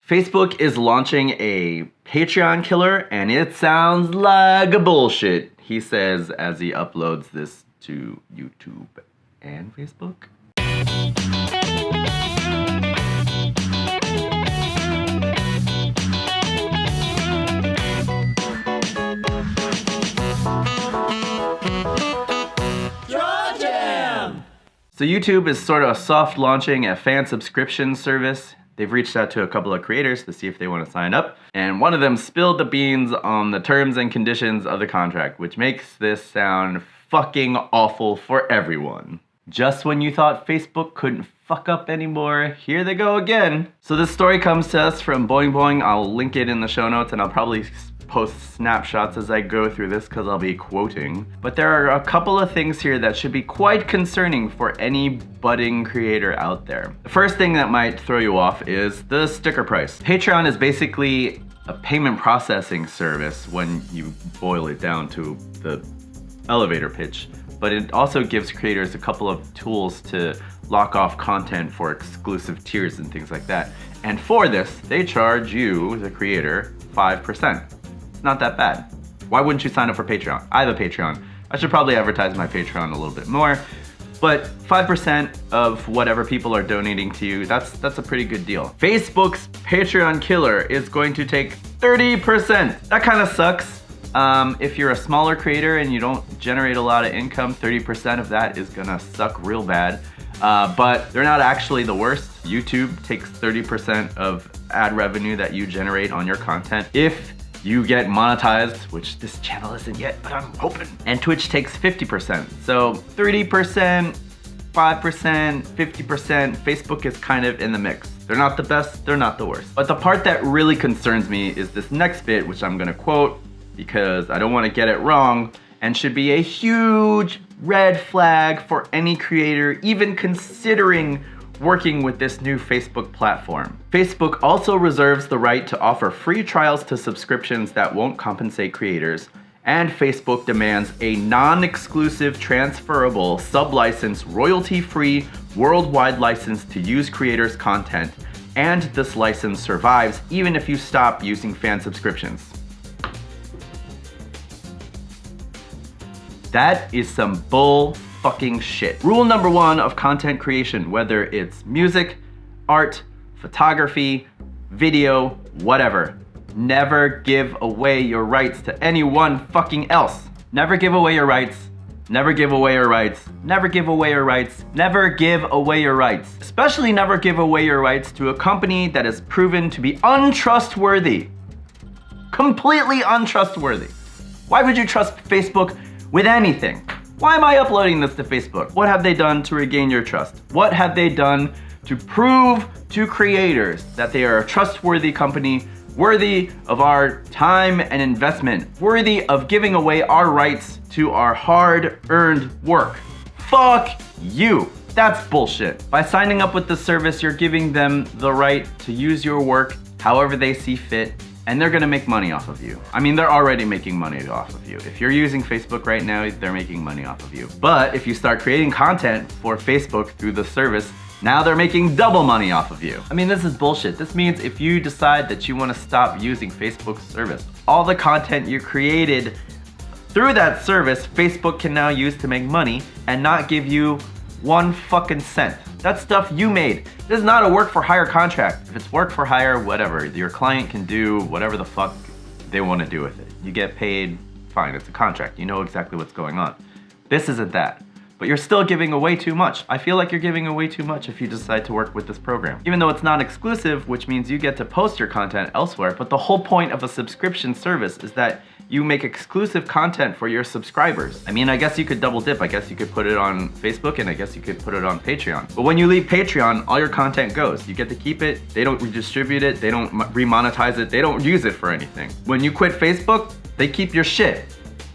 Facebook is launching a Patreon killer, and it sounds like bullshit, he says as he uploads this to YouTube and Facebook. So YouTube is sort of soft launching a fan subscription service. They've reached out to a couple of creators to see if they want to sign up, and one of them spilled the beans on the terms and conditions of the contract, which makes this sound fucking awful for everyone. Just when you thought Facebook couldn't fuck up anymore, here they go again. So this story comes to us from Boing Boing. I'll link it in the show notes, and I'll probably post snapshots as I go through this because I'll be quoting. But there are a couple of things here that should be quite concerning for any budding creator out there. The first thing that might throw you off is the sticker price. Patreon is basically a payment processing service when you boil it down to the elevator pitch, but it also gives creators a couple of tools to lock off content for exclusive tiers and things like that. And for this, they charge you, the creator, 5%. Not that bad. Why wouldn't you sign up for Patreon? I have a Patreon. I should probably advertise my Patreon a little bit more, but 5% of whatever people are donating to you, that's a pretty good deal. Facebook's Patreon killer is going to take 30%. That kind of sucks. If you're a smaller creator and you don't generate a lot of income, 30% of that is gonna suck real bad. But they're not actually the worst. YouTube takes 30% of ad revenue that you generate on your content if you get monetized, which this channel isn't yet, but I'm hoping. And Twitch takes 50%. So 30%, 5%, 50%, Facebook is kind of in the mix. They're not the best, they're not the worst. But the part that really concerns me is this next bit, which I'm gonna quote because I don't wanna get it wrong, and should be a huge red flag for any creator even considering working with this new Facebook platform. Facebook also reserves the right to offer free trials to subscriptions that won't compensate creators, and Facebook demands a non-exclusive, transferable, sub-license, royalty-free, worldwide license to use creators' content, and this license survives even if you stop using fan subscriptions. That is some bull fucking shit. Rule number one of content creation, whether it's music, art, photography, video, whatever, never give away your rights to anyone fucking else. Never give away your rights. Never give away your rights. Never give away your rights. Never give away your rights. Especially never give away your rights to a company that is proven to be untrustworthy. Completely untrustworthy. Why would you trust Facebook with anything? Why am I uploading this to Facebook? What have they done to regain your trust? What have they done to prove to creators that they are a trustworthy company, worthy of our time and investment, worthy of giving away our rights to our hard-earned work? Fuck you. That's bullshit. By signing up with the service, you're giving them the right to use your work however they see fit, and they're gonna make money off of you. I mean, they're already making money off of you. If you're using Facebook right now, they're making money off of you. But if you start creating content for Facebook through the service, now they're making double money off of you. I mean, this is bullshit. This means if you decide that you wanna stop using Facebook's service, all the content you created through that service, Facebook can now use to make money and not give you one fucking cent. That's stuff you made. This is not a work for hire contract. If it's work for hire, whatever. Your client can do whatever the fuck they want to do with it. You get paid, fine, it's a contract. You know exactly what's going on. This isn't that. But you're still giving away too much. I feel like you're giving away too much if you decide to work with this program. Even though it's not exclusive, which means you get to post your content elsewhere, but the whole point of a subscription service is that you make exclusive content for your subscribers. I mean, I guess you could double dip. I guess you could put it on Facebook and I guess you could put it on Patreon. But when you leave Patreon, all your content goes. You get to keep it. They don't redistribute it. They don't remonetize it. They don't use it for anything. When you quit Facebook, they keep your shit.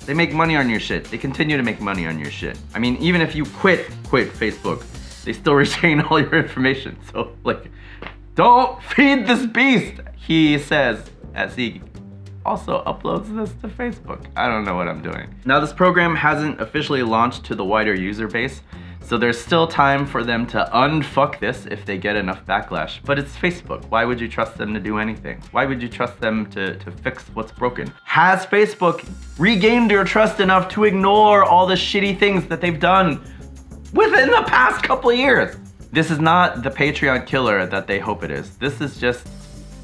They make money on your shit. They continue to make money on your shit. I mean, even if you quit Facebook, they still retain all your information. So like, don't feed this beast, he says as he also uploads this to Facebook. I don't know what I'm doing. Now, this program hasn't officially launched to the wider user base, So there's still time for them to unfuck this if they get enough backlash. But it's Facebook. Why would you trust them to do anything? Why would you trust them to fix what's broken? Has Facebook regained your trust enough to ignore all the shitty things that they've done within the past couple of years? This is not the Patreon killer that they hope it is. This is just,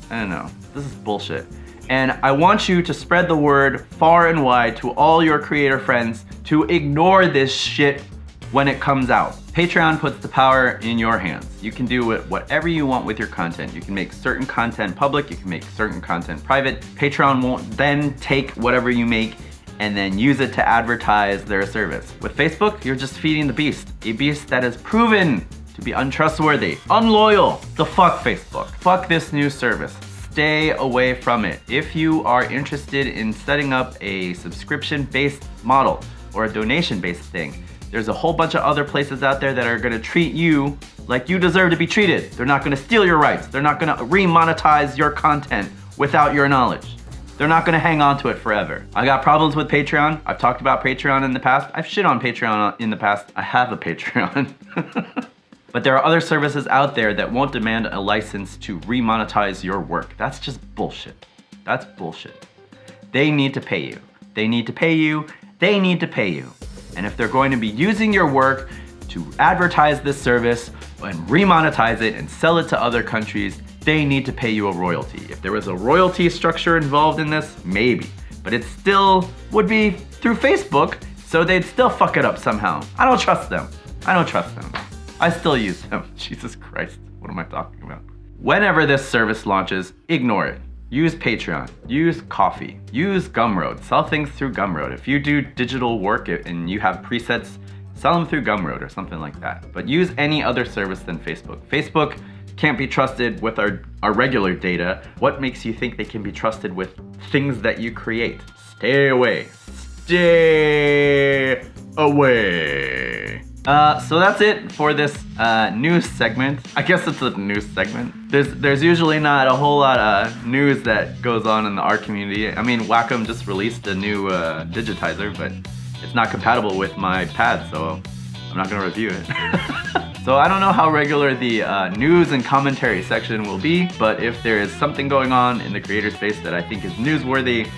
I don't know, this is bullshit. And I want you to spread the word far and wide to all your creator friends to ignore this shit when it comes out. Patreon puts the power in your hands. You can do whatever you want with your content. You can make certain content public, you can make certain content private. Patreon won't then take whatever you make and then use it to advertise their service. With Facebook, you're just feeding the beast. A beast that is proven to be untrustworthy, unloyal. So fuck Facebook. Fuck this new service. Stay away from it. If you are interested in setting up a subscription-based model or a donation-based thing, there's a whole bunch of other places out there that are gonna treat you like you deserve to be treated. They're not gonna steal your rights. They're not gonna remonetize your content without your knowledge. They're not gonna hang on to it forever. I got problems with Patreon. I've talked about Patreon in the past. I've shit on Patreon in the past. I have a Patreon. But there are other services out there that won't demand a license to remonetize your work. That's just bullshit. That's bullshit. They need to pay you. They need to pay you. They need to pay you. And if they're going to be using your work to advertise this service and remonetize it and sell it to other countries, they need to pay you a royalty. If there was a royalty structure involved in this, maybe. But it still would be through Facebook, so they'd still fuck it up somehow. I don't trust them. I don't trust them. I still use them. Jesus Christ, what am I talking about? Whenever this service launches, ignore it. Use Patreon, use Ko-fi, use Gumroad, sell things through Gumroad. If you do digital work and you have presets, sell them through Gumroad or something like that. But use any other service than Facebook. Facebook can't be trusted with our regular data. What makes you think they can be trusted with things that you create? Stay away. Stay away. So that's it for this news segment. I guess it's a news segment. There's usually not a whole lot of news that goes on in the art community. I mean, Wacom just released a new digitizer, but it's not compatible with my pad, so I'm not gonna review it. So I don't know how regular the news and commentary section will be, but if there is something going on in the creator space that I think is newsworthy,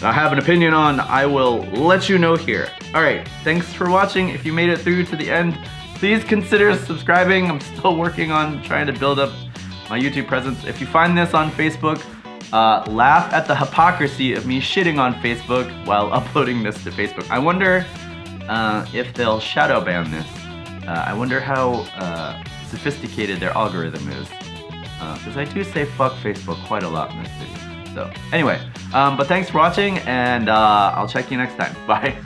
I have an opinion on, I will let you know here. All right, thanks for watching. If you made it through to the end, please consider subscribing. I'm still working on trying to build up my YouTube presence. If you find this on Facebook, laugh at the hypocrisy of me shitting on Facebook while uploading this to Facebook. I wonder if they'll shadow ban this. I wonder how sophisticated their algorithm is. Because I do say fuck Facebook quite a lot in this video. So anyway, but thanks for watching, and I'll check you next time. Bye.